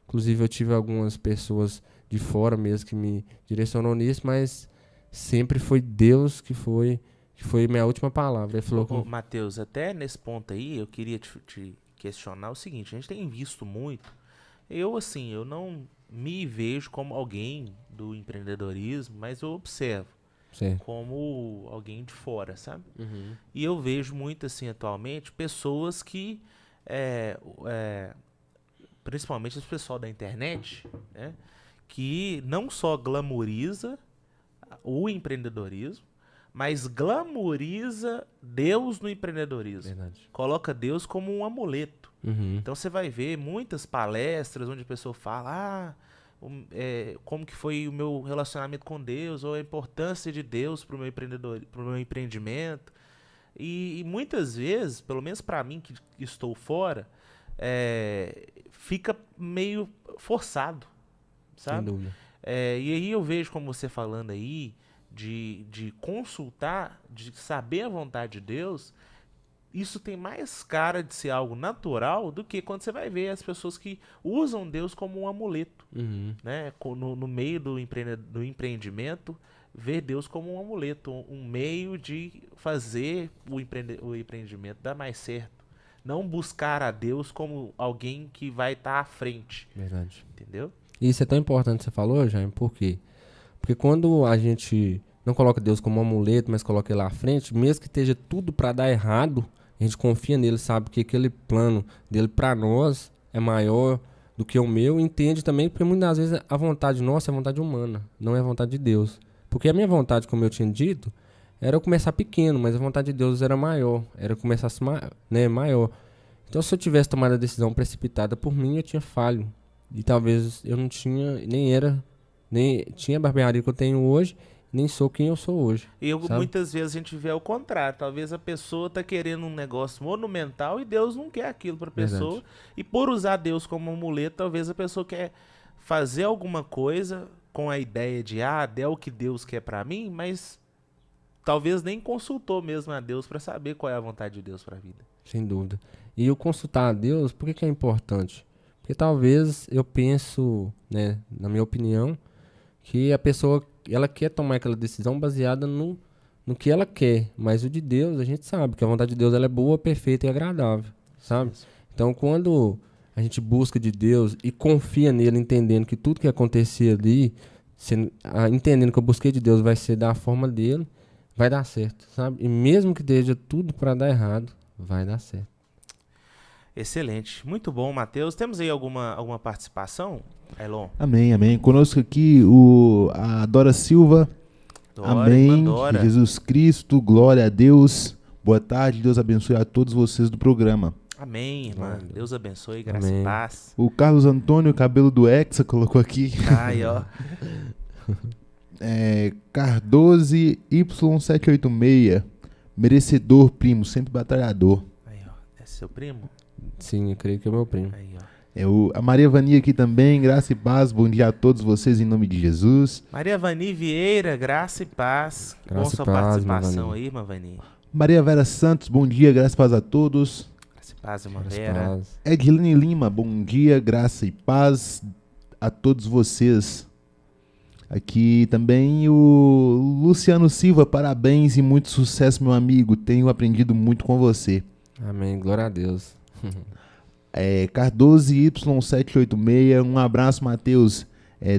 Inclusive eu tive algumas pessoas de fora mesmo que me direcionou nisso, mas sempre foi Deus que foi minha última palavra. Ele falou Ô, Matheus, até nesse ponto aí, eu queria te questionar o seguinte, a gente tem visto muito, eu não me vejo como alguém do empreendedorismo, mas eu observo certo. como alguém de fora, sabe? Uhum. E eu vejo muito, assim, atualmente, pessoas que, principalmente esse pessoal da internet, né, que não só glamoriza o empreendedorismo, mas glamoriza Deus no empreendedorismo. Verdade. Coloca Deus como um amuleto. Uhum. Então você vai ver muitas palestras onde a pessoa fala, como que foi o meu relacionamento com Deus, ou a importância de Deus para o meu empreendimento. E muitas vezes, pelo menos para mim que estou fora, fica meio forçado, Sem sabe? dúvida. E aí eu vejo como você falando aí de consultar, de saber a vontade de Deus, isso tem mais cara de ser algo natural do que quando você vai ver as pessoas que usam Deus como um amuleto, né? No meio do empreendimento, ver Deus como um amuleto, um meio de fazer o empreendimento dar mais certo. Não buscar a Deus como alguém que vai estar à frente. Verdade. Entendeu? E isso é tão importante que você falou, Jaime, por quê? Porque quando a gente não coloca Deus como um amuleto, mas coloca ele à frente, mesmo que esteja tudo para dar errado, a gente confia nele, sabe que aquele plano dele para nós é maior do que o meu, entende também, porque muitas vezes a vontade nossa é a vontade humana, não é a vontade de Deus. Porque a minha vontade, como eu tinha dito, era eu começar pequeno, mas a vontade de Deus era maior, era eu começar maior. Então se eu tivesse tomado a decisão precipitada por mim, eu tinha falho. E talvez eu não tinha, nem tinha a barbearia que eu tenho hoje, nem sou quem eu sou hoje. E sabe? muitas vezes a gente vê o contrário. Talvez a pessoa tá querendo um negócio monumental e Deus não quer aquilo pra pessoa. Verdade. E por usar Deus como amuleto, talvez a pessoa quer fazer alguma coisa com a ideia de, é o que Deus quer pra mim, mas talvez nem consultou mesmo a Deus pra saber qual é a vontade de Deus pra vida. Sem dúvida. E o consultar a Deus, por que é importante? Porque talvez eu penso, né, na minha opinião, que a pessoa ela quer tomar aquela decisão baseada no que ela quer, mas o de Deus, a gente sabe que a vontade de Deus ela é boa, perfeita e agradável, sabe? Isso. Então, quando a gente busca de Deus e confia nele, entendendo que tudo que acontecer ali, entendendo que eu busquei de Deus vai ser da forma dele, vai dar certo, sabe? E mesmo que esteja tudo para dar errado, vai dar certo. Excelente. Muito bom, Matheus. Temos aí alguma participação, Elon? Amém, amém. Conosco aqui a Dora Silva. Dora, Amém. irmã Dora. Jesus Cristo, glória a Deus. Boa tarde, Deus abençoe a todos vocês do programa. Amém, irmã. Amém. Deus abençoe, graça Amém. e paz. O Carlos Antônio, cabelo do Hexa, colocou aqui. Aí, ó. Cardoze Y786. Merecedor, primo, sempre batalhador. Aí, ó. É seu primo? Sim, eu creio que é meu primo. Aí, ó. A Maria Vani aqui também, graça e paz. Bom dia a todos vocês em nome de Jesus. Maria Vani Vieira, graça e paz. Que bom Graça e sua paz, participação irmã aí, irmã Vani. Maria Vera Santos, bom dia, graça e paz a todos. Graça e paz, irmã Graça e Vera. paz. Edilene Lima, bom dia, graça e paz a todos vocês. Aqui também o Luciano Silva, parabéns e muito sucesso, meu amigo. Tenho aprendido muito com você. Amém, glória a Deus. Cardoze Y786, um abraço, Matheus.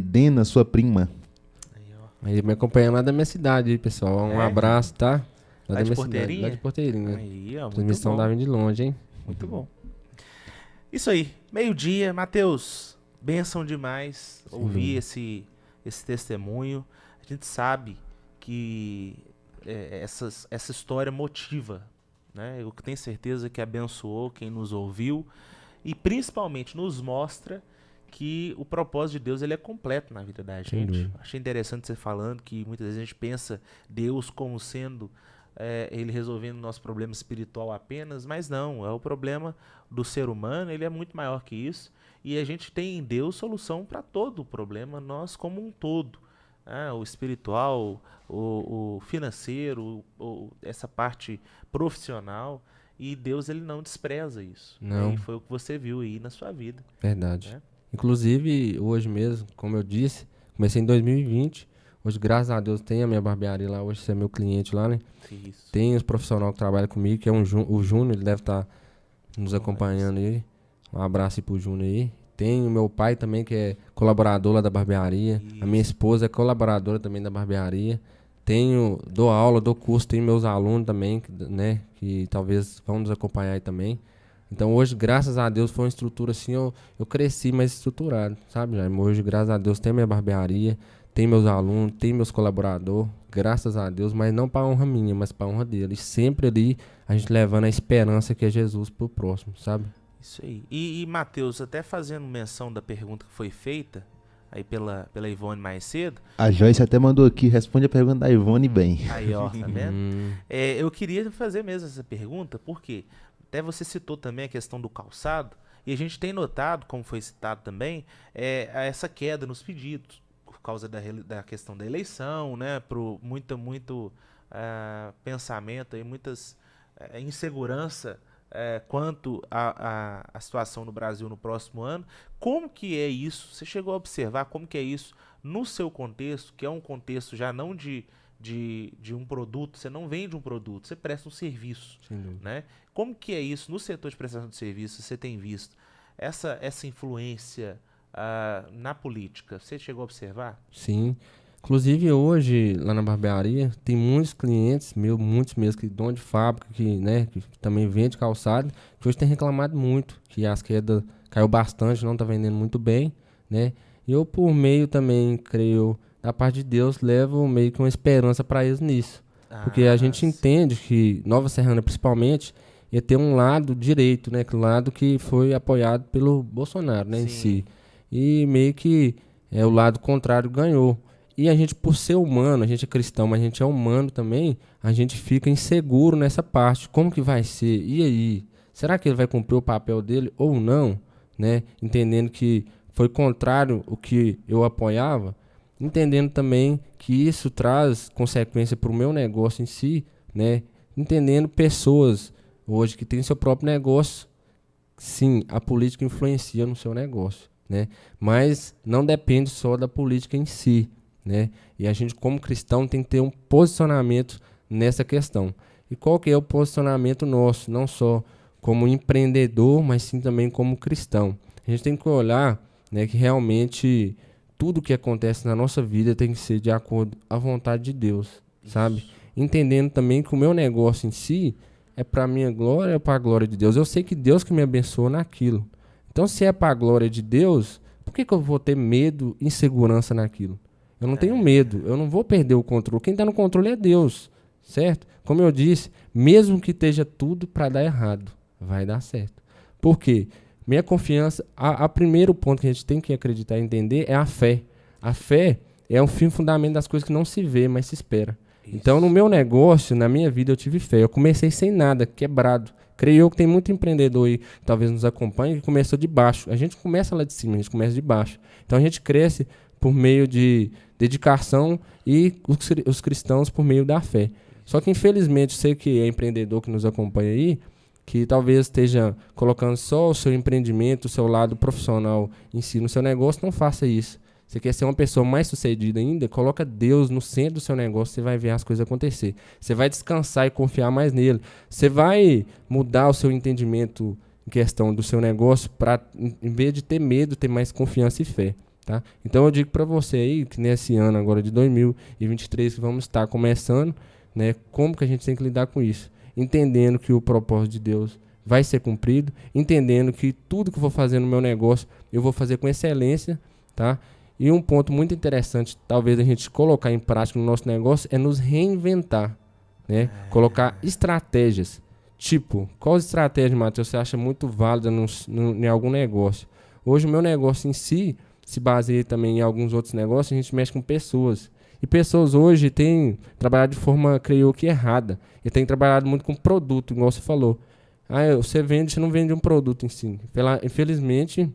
Dena, sua prima. Aí, ó. Aí me acompanhando lá da minha cidade aí, pessoal. Um É? abraço, tá? Lá da de minha Porteirinha? cidade, lá de Porteirinha. Aí, ó. Muito Transmissão bom. da de longe, hein? Muito bom. Isso aí. Meio-dia, Matheus. Bênção demais ouvir esse testemunho. A gente sabe que essa história motiva, né? Eu tenho certeza que abençoou quem nos ouviu e principalmente nos mostra que o propósito de Deus ele é completo na vida da Sem gente. dúvida. Achei interessante você falando que muitas vezes a gente pensa Deus como sendo ele resolvendo o nosso problema espiritual apenas, mas não, é o problema do ser humano, ele é muito maior que isso, e a gente tem em Deus solução para todo o problema, nós como um todo, né? O espiritual, o financeiro, essa parte profissional, e Deus ele não despreza isso. Não. E foi o que você viu aí na sua vida. Verdade. É. Inclusive, hoje mesmo, como eu disse, comecei em 2020. Hoje, graças a Deus, tem a minha barbearia lá. Hoje você é meu cliente lá, né? Isso. Tem os profissionais que trabalham comigo, que é o Júnior, ele deve estar nos acompanhando aí. Um abraço aí pro Júnior aí. Tem o meu pai também, que é colaborador lá da barbearia. A minha esposa é colaboradora também da barbearia. Dou aula, dou curso, tenho meus alunos também, né? Que talvez vão nos acompanhar aí também. Então hoje, graças a Deus, foi uma estrutura assim, eu cresci mais estruturado, sabe, Jaime? Hoje, graças a Deus, tem minha barbearia, tem meus alunos, tem meus colaboradores, graças a Deus, mas não para honra minha, mas para honra dele. Sempre ali, a gente levando a esperança que é Jesus pro próximo, sabe? Isso aí. E Matheus, até fazendo menção da pergunta que foi feita aí pela Ivone mais cedo. A Joyce até mandou aqui, responde a pergunta da Ivone bem. Aí, ó, tá vendo? Eu queria fazer mesmo essa pergunta, porque até você citou também a questão do calçado, e a gente tem notado, como foi citado também, essa queda nos pedidos. por causa da questão da eleição, né? Por muito pensamento e muitas insegurança quanto à situação no Brasil no próximo ano. Como que é isso? Você chegou a observar como que é isso no seu contexto, que é um contexto já não de um produto, você não vende um produto, você presta um serviço, né? Como que é isso no setor de prestação de serviço? Você tem visto essa influência na política? Você chegou a observar? Sim. Inclusive hoje, lá na barbearia, tem muitos clientes, muitos mesmo, que dono de fábrica, que também vende calçado, que hoje tem reclamado muito, que as quedas caiu bastante, não está vendendo muito bem, né? E eu, por meio também, creio, da parte de Deus, levo meio que uma esperança para eles nisso. Porque a gente entende que Nova Serrana, principalmente, ia ter um lado direito, né? Que o lado que foi apoiado pelo Bolsonaro, né, em si. E meio que o lado contrário ganhou. E a gente, por ser humano, a gente é cristão, mas a gente é humano também, a gente fica inseguro nessa parte. Como que vai ser? E aí? Será que ele vai cumprir o papel dele ou não? Né? Entendendo que foi contrário o que eu apoiava, entendendo também que isso traz consequência para o meu negócio em si, né? Entendendo pessoas hoje que têm seu próprio negócio, sim, a política influencia no seu negócio, né? Mas não depende só da política em si, né? E a gente, como cristão, tem que ter um posicionamento nessa questão. E qual que é o posicionamento nosso? Não só como empreendedor, mas sim também como cristão. A gente tem que olhar, né, que realmente tudo que acontece na nossa vida tem que ser de acordo à vontade de Deus, sabe? Entendendo também que o meu negócio em si é para minha glória, é para a glória de Deus. Eu sei que Deus que me abençoou naquilo. Então, se é para a glória de Deus, por que eu vou ter medo, insegurança naquilo? Eu não tenho medo, eu não vou perder o controle. Quem está no controle é Deus, certo? Como eu disse, mesmo que esteja tudo para dar errado, vai dar certo. Por quê? Minha confiança, a primeiro ponto que a gente tem que acreditar e entender é a fé. A fé é um fim fundamento das coisas que não se vê, mas se espera. Isso. Então, no meu negócio, na minha vida, eu tive fé. Eu comecei sem nada, quebrado. Creio eu que tem muito empreendedor aí, que talvez nos acompanhe, que começou de baixo. A gente começa lá de cima, a gente começa de baixo. Então, a gente cresce por meio de dedicação e os cristãos por meio da fé. Só que, infelizmente, você que é empreendedor que nos acompanha aí, que talvez esteja colocando só o seu empreendimento, o seu lado profissional em si no seu negócio, não faça isso. Você quer ser uma pessoa mais sucedida ainda? Coloca Deus no centro do seu negócio, você vai ver as coisas acontecer. Você vai descansar e confiar mais nele. Você vai mudar o seu entendimento em questão do seu negócio para, em vez de ter medo, ter mais confiança e fé. Tá? Então eu digo para você aí, que nesse ano agora de 2023, que vamos estar começando, né, como que a gente tem que lidar com isso? Entendendo que o propósito de Deus vai ser cumprido, entendendo que tudo que eu vou fazer no meu negócio, eu vou fazer com excelência, tá? E um ponto muito interessante, talvez a gente colocar em prática no nosso negócio, é nos reinventar, né? Colocar estratégias. Tipo, qual estratégia, Matheus, você acha muito válida em algum negócio? Hoje o meu negócio em si se baseia também em alguns outros negócios, a gente mexe com pessoas. E pessoas hoje têm trabalhado de forma, creio que, errada. E têm trabalhado muito com produto, igual você falou. Você não vende um produto em si. Infelizmente,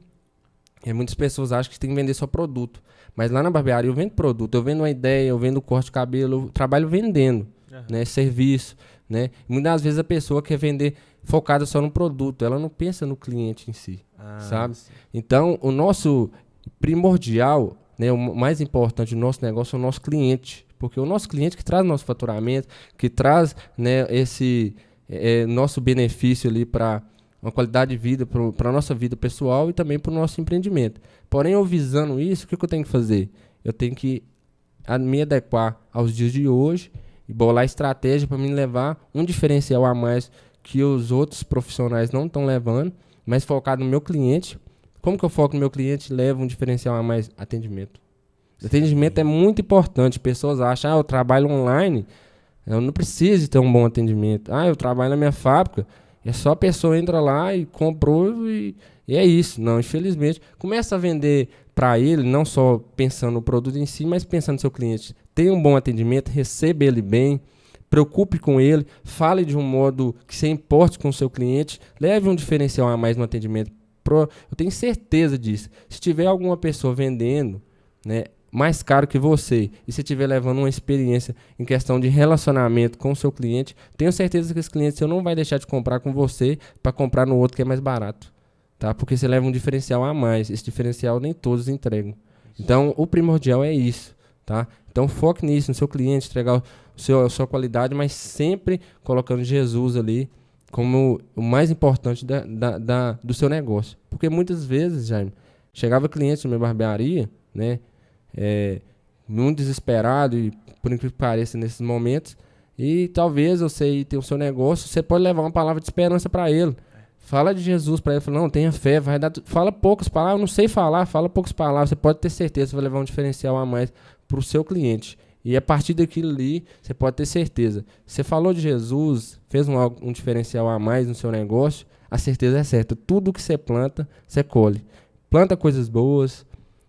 muitas pessoas acham que tem que vender só produto. Mas lá na barbearia eu vendo produto, eu vendo uma ideia, eu vendo corte de cabelo, eu trabalho vendendo, né, serviço. Né? Muitas vezes a pessoa quer vender focada só no produto, ela não pensa no cliente em si, sabe? Sim. Então, o nosso primordial, né, o mais importante do nosso negócio é o nosso cliente, porque o nosso cliente que traz nosso faturamento, que traz, né, esse nosso benefício ali para uma qualidade de vida, para a nossa vida pessoal e também para o nosso empreendimento. Porém, eu visando isso, o que eu tenho que fazer? Eu tenho que me adequar aos dias de hoje e bolar estratégia para me levar um diferencial a mais que os outros profissionais não estão levando, mas focado no meu cliente. Como que eu foco no meu cliente e levo um diferencial a mais? Atendimento. Sim. Atendimento é muito importante. Pessoas acham, eu trabalho online, eu não preciso ter um bom atendimento. Eu trabalho na minha fábrica, é só a pessoa entra lá e comprou e é isso. Não, infelizmente. Começa a vender para ele, não só pensando no produto em si, mas pensando no seu cliente. Tenha um bom atendimento, receba ele bem, preocupe com ele, fale de um modo que se importe com o seu cliente, leve um diferencial a mais no atendimento. Eu tenho certeza disso. Se tiver alguma pessoa vendendo, né, mais caro que você e você estiver levando uma experiência em questão de relacionamento com o seu cliente, tenho certeza que esse cliente seu não vai deixar de comprar com você para comprar no outro que é mais barato, tá? Porque você leva um diferencial a mais. Esse diferencial nem todos entregam. Então, o primordial é isso, tá? Então, foque nisso, no seu cliente, entregar a sua qualidade, mas sempre colocando Jesus ali como o mais importante do seu negócio. Porque muitas vezes, Jaime, chegava cliente na minha barbearia, né, muito desesperado, e por incrível que pareça nesses momentos, e talvez você ter o seu negócio, você pode levar uma palavra de esperança para ele. Fala de Jesus para ele, fala, não, tenha fé, vai dar fala poucas palavras, não sei falar, fala poucas palavras, você pode ter certeza que vai levar um diferencial a mais para o seu cliente. E a partir daquilo ali, você pode ter certeza. Você falou de Jesus, fez um diferencial a mais no seu negócio, a certeza é certa. Tudo que você planta, você colhe. Planta coisas boas,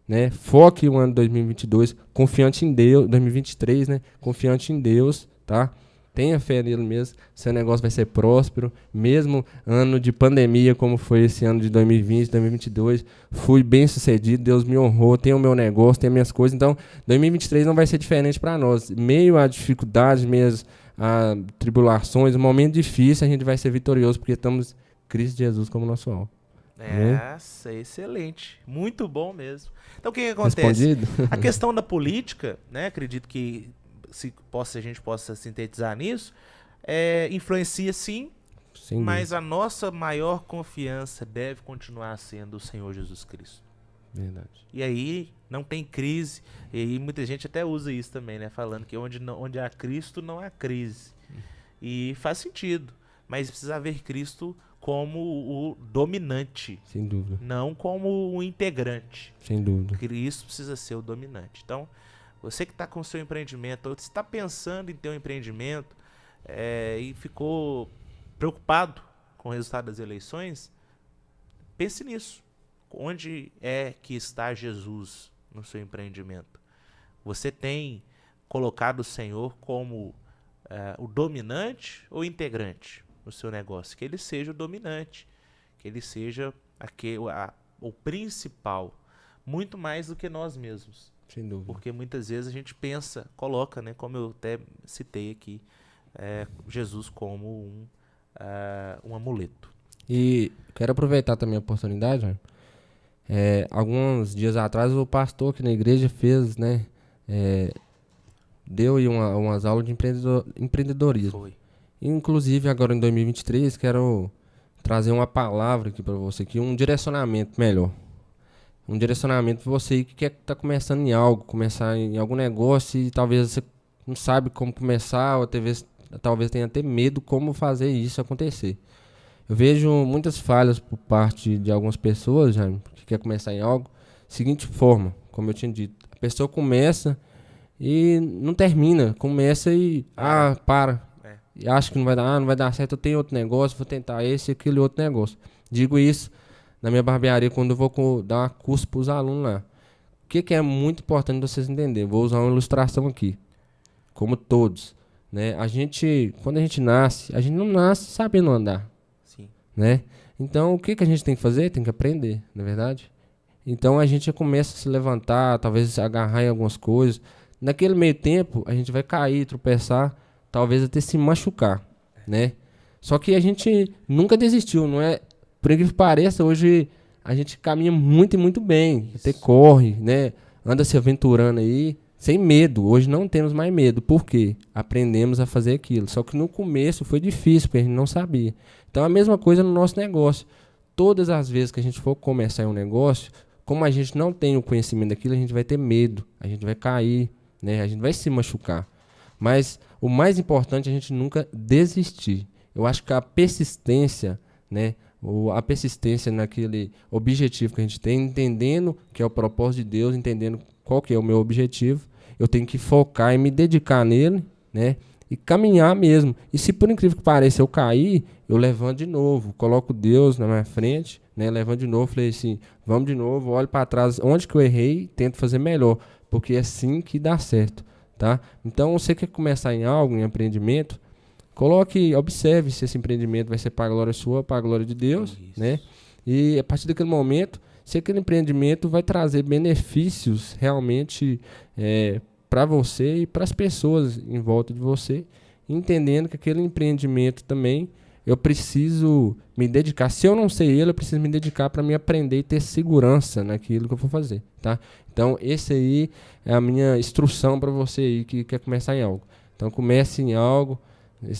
né? Foque o ano 2022, confiante em Deus, 2023, né? Confiante em Deus, tá? Tenha fé nele mesmo, seu negócio vai ser próspero, mesmo ano de pandemia como foi esse ano de 2020, 2022, fui bem sucedido, Deus me honrou, tenho o meu negócio, tenho minhas coisas, então 2023 não vai ser diferente para nós, meio a dificuldades, meio a tribulações, um momento difícil, a gente vai ser vitorioso porque estamos Cristo Jesus como nosso alvo. Essa é excelente, muito bom mesmo. Então o que acontece? Respondido? A questão da política, né, acredito que a gente possa sintetizar nisso, influencia sim, mas a nossa maior confiança deve continuar sendo o Senhor Jesus Cristo. Verdade. E aí não tem crise, e aí muita gente até usa isso também, né, falando que onde há Cristo não há crise. E faz sentido, mas precisa haver Cristo como o dominante, sem dúvida, não como o integrante. Sem dúvida. Cristo precisa ser o dominante. Então, você que está com o seu empreendimento, ou está pensando em ter um empreendimento e ficou preocupado com o resultado das eleições, pense nisso. Onde é que está Jesus no seu empreendimento? Você tem colocado o Senhor como o dominante ou integrante no seu negócio? Que ele seja o dominante, que ele seja o principal, muito mais do que nós mesmos. Sem dúvida. Porque muitas vezes a gente coloca, né, como eu até citei aqui, Jesus como um amuleto. E quero aproveitar também a oportunidade, né? Alguns dias atrás o pastor aqui na igreja fez, né, deu aí umas aulas de empreendedorismo. Foi. Inclusive agora em 2023 quero trazer uma palavra aqui para você, aqui, um direcionamento melhor. Um direcionamento para você que quer estar começando em algo, começar em algum negócio e talvez você não sabe como começar, ou talvez tenha até medo como fazer isso acontecer. Eu vejo muitas falhas por parte de algumas pessoas, já, que quer começar em algo, seguinte forma, como eu tinha dito, a pessoa começa e não termina, começa e para. E acha que não vai dar certo, eu tenho outro negócio, vou tentar esse, aquele outro negócio. Digo isso na minha barbearia, quando eu vou dar curso para os alunos lá. O que é muito importante vocês entenderem? Vou usar uma ilustração aqui. Como todos, né? Quando a gente nasce, a gente não nasce sabendo andar. Sim. Né? Então, o que a gente tem que fazer? Tem que aprender, não é verdade? Então, a gente já começa a se levantar, talvez agarrar em algumas coisas. Naquele meio tempo, a gente vai cair, tropeçar, talvez até se machucar, né? Só que a gente nunca desistiu, não é? Por incrível que pareça, hoje a gente caminha muito e muito bem. Até corre, né? Anda se aventurando aí, sem medo. Hoje não temos mais medo. Por quê? Aprendemos a fazer aquilo. Só que no começo foi difícil, porque a gente não sabia. Então a mesma coisa no nosso negócio. Todas as vezes que a gente for começar um negócio, como a gente não tem o conhecimento daquilo, a gente vai ter medo. A gente vai cair, né? A gente vai se machucar. Mas o mais importante é a gente nunca desistir. Eu acho que a persistência, né? A persistência naquele objetivo que a gente tem, entendendo que é o propósito de Deus, entendendo qual que é o meu objetivo, eu tenho que focar e me dedicar nele, né? E caminhar mesmo. E se por incrível que pareça eu cair, eu levanto de novo, coloco Deus na minha frente, né? Levanto de novo, falei assim, vamos de novo, olho para trás, onde que eu errei, tento fazer melhor, porque é assim que dá certo, tá? Então, você quer começar em algo, em empreendimento, observe se esse empreendimento vai ser para a glória sua, para a glória de Deus, né? E a partir daquele momento, se aquele empreendimento vai trazer benefícios realmente para você e para as pessoas em volta de você, entendendo que aquele empreendimento também eu preciso me dedicar. Se eu não sei ele, eu preciso me dedicar para me aprender e ter segurança naquilo que eu vou fazer, tá? Então, esse aí é a minha instrução para você aí que quer começar em algo. Então, comece em algo,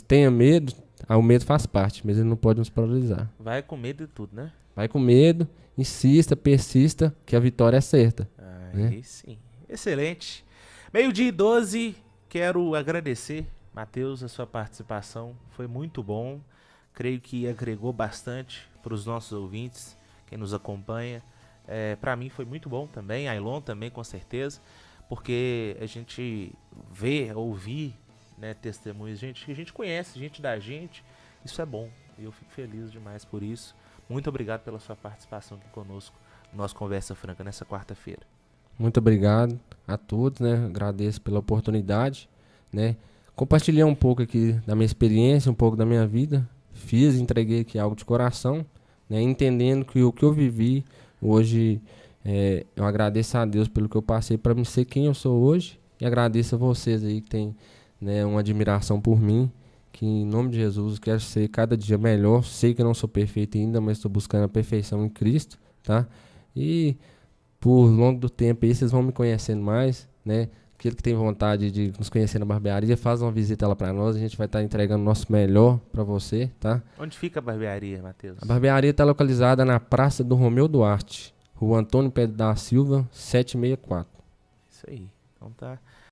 tenha medo, o medo faz parte, mas ele não pode nos paralisar. Vai com medo de tudo, né? Vai com medo, insista, persista, que a vitória é certa. Aí sim. Excelente. 12:12, quero agradecer, Matheus, a sua participação. Foi muito bom. Creio que agregou bastante para os nossos ouvintes, quem nos acompanha. Para mim foi muito bom também, Ailon também com certeza, porque a gente vê, ouvir, né, testemunhos, gente que a gente conhece, gente da gente, isso é bom. E eu fico feliz demais por isso. Muito obrigado pela sua participação aqui conosco, no nosso Conversa Franca, nessa quarta-feira. Muito obrigado a todos, né? Agradeço pela oportunidade, né? Compartilhei um pouco aqui da minha experiência, um pouco da minha vida. Entreguei aqui algo de coração, né? Entendendo que o que eu vivi hoje, eu agradeço a Deus pelo que eu passei para me ser quem eu sou hoje. E agradeço a vocês aí que tem, né, uma admiração por mim. Que em nome de Jesus eu quero ser cada dia melhor. Sei que eu não sou perfeito ainda, mas estou buscando a perfeição em Cristo, tá? E por longo do tempo aí vocês vão me conhecendo mais, né? Aquele que tem vontade de nos conhecer na barbearia, faz uma visita lá pra nós, a gente vai estar entregando o nosso melhor pra você, tá? Onde fica a barbearia, Matheus? A barbearia está localizada na Praça do Romeu Duarte, Rua Antônio Pedro da Silva, 764. Isso aí. Então tá